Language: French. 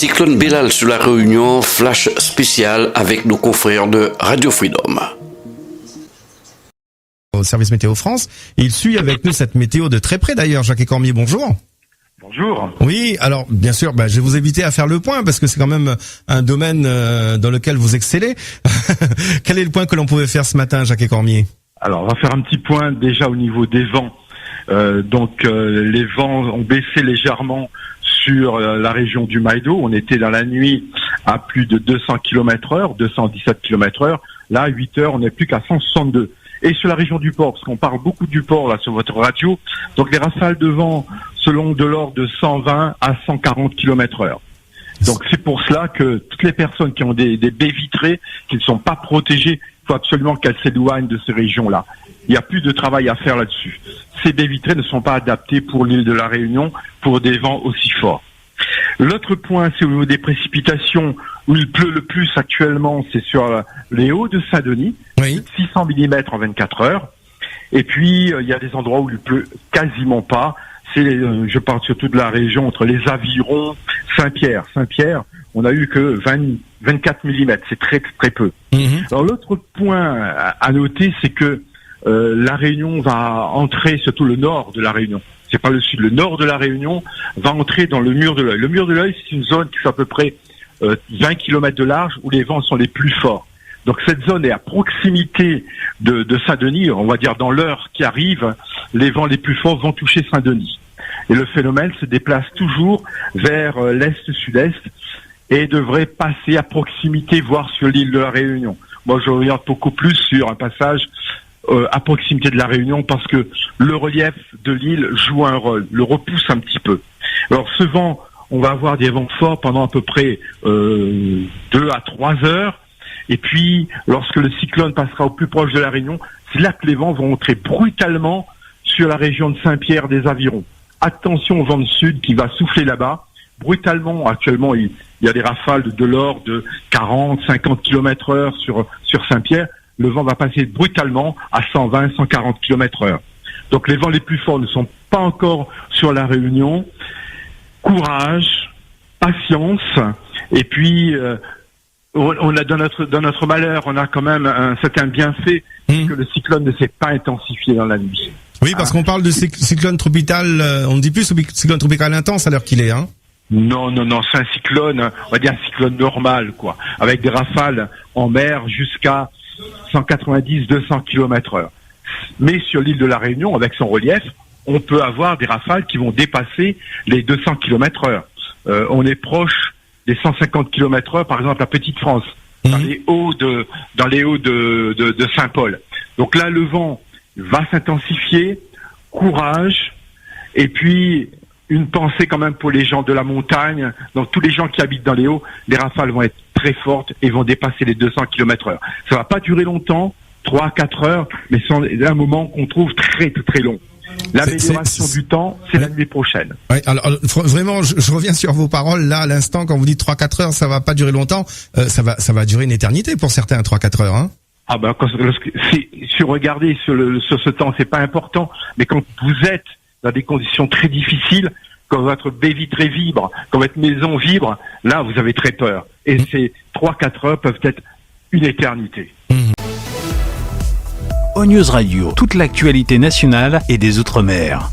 Cyclone Belal sur la Réunion, flash spécial avec nos confrères de Radio Freedom. Au service Météo France, et il suit avec nous cette météo de très près d'ailleurs. Jacques Cormier, bonjour. Bonjour. Oui, alors bien sûr, je vais vous inviter à faire le point parce que c'est quand même un domaine dans lequel vous excellez. Quel est le point que l'on pouvait faire ce matin, Jacques Cormier? Alors, on va faire un petit point déjà au niveau des vents. Les vents ont baissé légèrement sur la région du Maïdo. On était dans la nuit à plus de 200 km/h, 217 km/h. Là, à 8 heures, on n'est plus qu'à 162. Et sur la région du port, parce qu'on parle beaucoup du port là sur votre radio, donc les rafales de vent selon de l'ordre de 120 à 140 km/h. Donc c'est pour cela que toutes les personnes qui ont des baies vitrées, qui ne sont pas protégées, il faut absolument qu'elles s'éloignent de ces régions-là. Il n'y a plus de travail à faire là-dessus. Ces baies vitrées ne sont pas adaptées pour l'île de la Réunion pour des vents aussi forts. L'autre point, c'est au niveau des précipitations, où il pleut le plus actuellement, c'est sur les Hauts de Saint-Denis, Oui. 600 mm en 24 heures. Et puis, il y a des endroits où il pleut quasiment pas. Je parle surtout de la région entre les Avirons, Saint-Pierre. Saint-Pierre, on a eu que 24 mm, c'est très très peu. Alors l'autre point à noter, c'est que la Réunion va entrer, surtout le nord de la Réunion, c'est pas le sud, le nord de la Réunion va entrer dans le mur de l'œil. Le mur de l'œil, c'est une zone qui fait à peu près 20 km de large où les vents sont les plus forts. Donc cette zone est à proximité de Saint-Denis, on va dire dans l'heure qui arrive, les vents les plus forts vont toucher Saint-Denis. Et le phénomène se déplace toujours vers l'est-sud-est et devrait passer à proximité, voire sur l'île de la Réunion. Moi, j'oriente beaucoup plus sur un passage à proximité de la Réunion parce que le relief de l'île joue un rôle, le repousse un petit peu. Alors ce vent, on va avoir des vents forts pendant à peu près 2 à 3 heures. Et puis, lorsque le cyclone passera au plus proche de la Réunion, c'est là que les vents vont entrer brutalement sur la région de Saint-Pierre des Avirons. Attention au vent de sud qui va souffler là-bas. Brutalement, actuellement, il y a des rafales de l'ordre de 40, 50 km/h sur Saint-Pierre. Le vent va passer brutalement à 120, 140 km/h. Donc les vents les plus forts ne sont pas encore sur la Réunion. Courage, patience, et puis on a dans notre malheur, on a quand même un certain bienfait que le cyclone ne s'est pas intensifié dans la nuit. Oui, parce qu'on parle de cyclone tropical, on ne dit plus cyclone tropical intense à l'heure qu'il est, hein. Non, c'est un cyclone, on va dire un cyclone normal, quoi, avec des rafales en mer jusqu'à 190, 200 km/h. Mais sur l'île de la Réunion, avec son relief, on peut avoir des rafales qui vont dépasser les 200 km/h. On est proche des 150 km/h, par exemple à Petite France, dans les hauts de Saint-Paul. Donc là, le vent va s'intensifier, courage, et puis une pensée quand même pour les gens de la montagne. Donc tous les gens qui habitent dans les hauts, les rafales vont être très fortes et vont dépasser les 200 km/h. Ça va pas durer longtemps, 3-4 heures, mais c'est un moment qu'on trouve très très long. L'amélioration du temps, c'est la nuit prochaine. Oui, alors vraiment, je reviens sur vos paroles là à l'instant quand vous dites 3-4 heures, ça va pas durer longtemps, ça va durer une éternité pour certains, 3-4 heures, hein. Ah ben, si regardez sur ce temps, c'est pas important, mais quand vous êtes dans des conditions très difficiles, quand votre baie vitrée vibre, quand votre maison vibre, là vous avez très peur. Et ces 3-4 heures peuvent être une éternité. ONews Radio, toute l'actualité nationale et des Outre-mer.